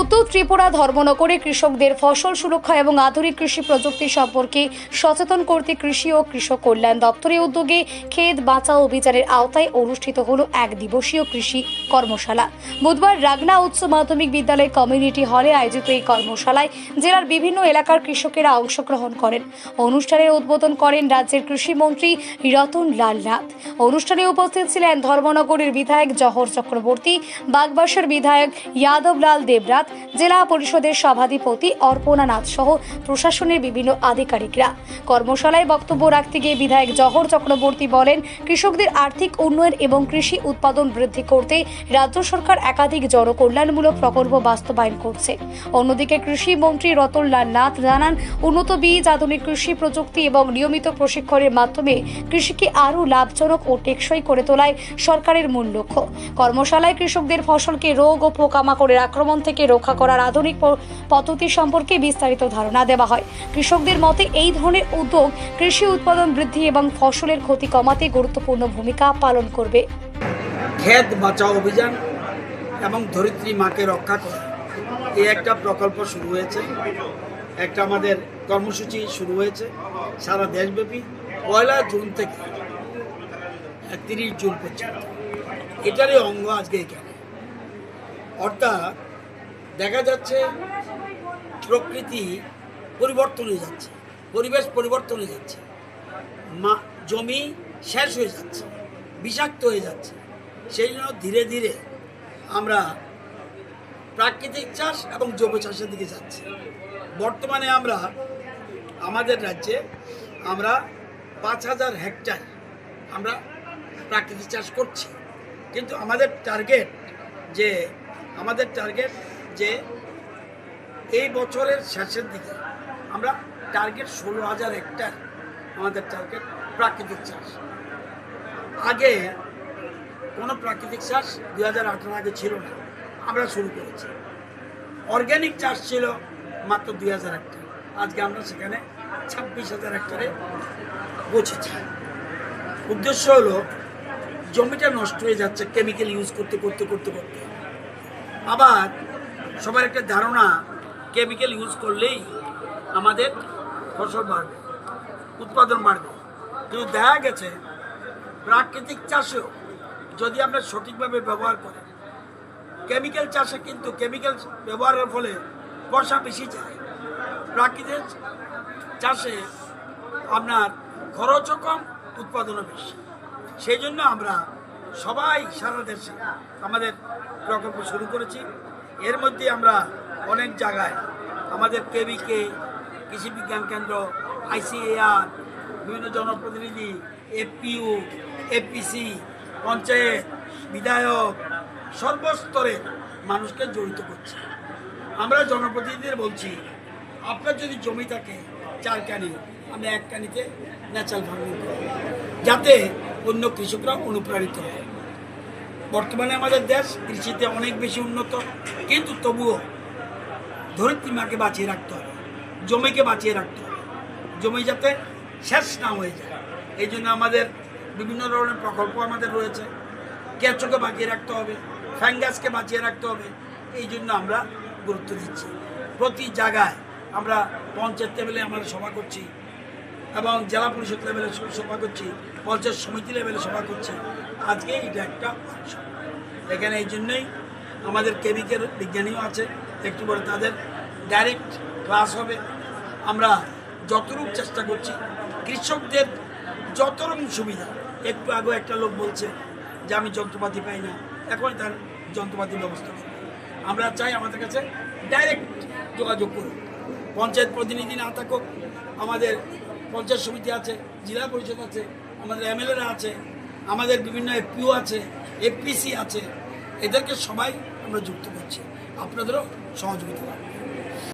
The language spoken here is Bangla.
উত্তর ত্রিপুরা ধর্মনগরে কৃষকদের ফসল সুরক্ষা এবং আধুনিক কৃষি প্রযুক্তি সম্পর্কে সচেতন করতে কৃষি ও কৃষক কল্যাণ দপ্তরের উদ্যোগে ক্ষেত বাঁচাও অভিযানের আওতায় অনুষ্ঠিত হলো এক দিবসীয় কৃষি কর্মশালা। বুধবার রাগনা উচ্চ মাধ্যমিক বিদ্যালয় কমিউনিটি হলে আয়োজিত এই কর্মশালায় জেলার বিভিন্ন এলাকার কৃষকেরা অংশগ্রহণ করেন। অনুষ্ঠানের উদ্বোধন করেন রাজ্যের কৃষিমন্ত্রী রতন লাল নাথ। অনুষ্ঠানে উপস্থিত ছিলেন ধর্মনগরের বিধায়ক জহর চক্রবর্তী, বাগবাসার বিধায়ক যাদবলাল দেবরাত, জেলা পরিষদের সভাধিপতি অর্পণা নাথ সহ প্রশাসনের বিভিন্ন আধিকারিকরা। কর্মশালায় বক্তব্য রাখতে গিয়ে বিধায়ক জহর চক্রবর্তী বলেন, কৃষকদের আর্থিক উন্নয়ন এবং কৃষি উৎপাদন বৃদ্ধি করতে রাজ্য সরকার একাধিক জনকল্যাণমূলক প্রকল্প বাস্তবায়ন করছে। অন্যদিকে কৃষি মন্ত্রী রতন লাল নাথ জানান, উন্নত বীজ, আধুনিক কৃষি প্রযুক্তি এবং নিয়মিত প্রশিক্ষণের মাধ্যমে কৃষিকে আরও লাভজনক ও টেকসই করে তোলাই সরকারের মূল লক্ষ্য। কর্মশালায় কৃষকদের ফসলকে রোগ ও পোকামাকড়ের আক্রমণ থেকে রক্ষা করার আধুনিক পদ্ধতি সম্পর্কে বিস্তারিত ধারণা দেওয়া হয়। কৃষকদের মতে এই ধরনের উদ্যোগ কৃষি উৎপাদন বৃদ্ধি এবং ফসলের ক্ষতি কমাতে গুরুত্বপূর্ণ ভূমিকা পালন করবে। ক্ষেত বাঁচাও অভিযান এবং ধরিত্রী মাকে রক্ষা করা, এই একটা প্রকল্প শুরু হয়েছে, একটা আমাদের কর্মসূচি শুরু হয়েছে সারা দেশব্যাপী 1 জুন থেকে 31 জুন পর্যন্ত। এটারই অঙ্গ আজকে এখানে। অর্থাৎ দেখা যাচ্ছে প্রকৃতি পরিবর্তন হয়ে যাচ্ছে, পরিবেশ পরিবর্তন হয়ে যাচ্ছে, জমি শেষ হয়ে যাচ্ছে, বিষাক্ত হয়ে যাচ্ছে। সেই জন্য ধীরে ধীরে আমরা প্রাকৃতিক চাষ এবং জৈব চাষের দিকে যাচ্ছি। বর্তমানে আমরা আমাদের রাজ্যে 5,000 হেক্টর আমরা প্রাকৃতিক চাষ করছি, কিন্তু আমাদের টার্গেট যে এই বছরের শেষের দিকে আমরা টার্গেট 16,000 হেক্টর আমাদের টার্গেট প্রাকৃতিক চাষ। আগে কোনো প্রাকৃতিক চাষ 2018 আগে ছিল না, আমরা শুরু করেছি। অর্গ্যানিক চাষ ছিল মাত্র 2,000 হেক্টর, আজকে আমরা সেখানে 26,000 হেক্টরে পৌঁছেছি। উদ্দেশ্য হলো জমিটা নষ্ট হয়ে যাচ্ছে কেমিক্যাল ইউজ করতে করতে করতে করতে। আবার সবার একটা ধারণা কেমিক্যাল ইউজ করলেই আমাদের ফসল বাড়বে, উৎপাদন বাড়বে, কিন্তু দেখা গেছে প্রাকৃতিক চাষেও যদি আমরা সঠিকভাবে ব্যবহার করি, কেমিক্যাল চাষে কিন্তু কেমিক্যাল ব্যবহারের ফলে পয়সা বেশি যায়, প্রাকৃতিক চাষে আপনার খরচও কম, উৎপাদনও বেশি। সেই জন্য আমরা সবাই সারা দেশে আমাদের প্রকল্প শুরু করেছি। এর মধ্যে আমরা অনেক জায়গায় আমাদের কেভিকে, কৃষি বিজ্ঞান কেন্দ্র, ICAR, বিভিন্ন জনপ্রতিনিধি, FPU, FPC, পঞ্চায়েত, বিধায়ক, সর্বস্তরে মানুষকে জড়িত করছি। আমরা জনপ্রতিনিধিদের বলছি, আপনার যদি জমি থাকে 4 কানি, আমরা 1 কানিতে ন্যাচারাল ফার্মিং করি, যাতে অন্য কৃষকরা অনুপ্রাণিত হয়। বর্তমানে আমাদের দেশ কৃষিতে অনেক বেশি উন্নত, কিন্তু তবুও ধরিত্রী মাকে বাঁচিয়ে রাখতে হবে, জমিকে বাঁচিয়ে রাখতে হবে, জমি যাতে শেষ না হয়ে যায়। এই জন্য আমাদের বিভিন্ন ধরনের প্রকল্প আমাদের রয়েছে। কেঁচোকে বাঁচিয়ে রাখতে হবে, ফ্যাঙ্গাসকে বাঁচিয়ে রাখতে হবে। এই জন্য আমরা গুরুত্ব দিচ্ছি। প্রতি জায়গায় আমরা পঞ্চায়েত লেভেলে আমরা সভা করছি এবং জেলা পরিষদ লেভেলে সভা করছি, পঞ্চায়েত সমিতি লেভেলে সভা করছি। আজকে এটা একটা অংশ এখানে। এই জন্যই আমাদের কেমিক্যাল বিজ্ঞানীও আছে, একটু পরে তাদের ডাইরেক্ট ক্লাস হবে। আমরা যতটুকু চেষ্টা করছি কৃষকদের যত রকম সুবিধা। একটু আগে একটা লোক বলছে যে আমি যন্ত্রপাতি পাই না, এখন তার যন্ত্রপাতির ব্যবস্থা করবে। আমরা চাই আমাদের কাছে ডাইরেক্ট যোগাযোগ করুন। পঞ্চায়েত প্রতিনিধি না থাকুক, আমাদের পঞ্চায়েত সমিতি আছে, জেলা পরিষদ আছে, আমাদের MLA আছে, আমাদের বিভিন্ন FPO আছে, FPC আছে, এদেরকে সবাই আমরা যুক্ত করছি। আপনাদেরও সহযোগিতা করবেন।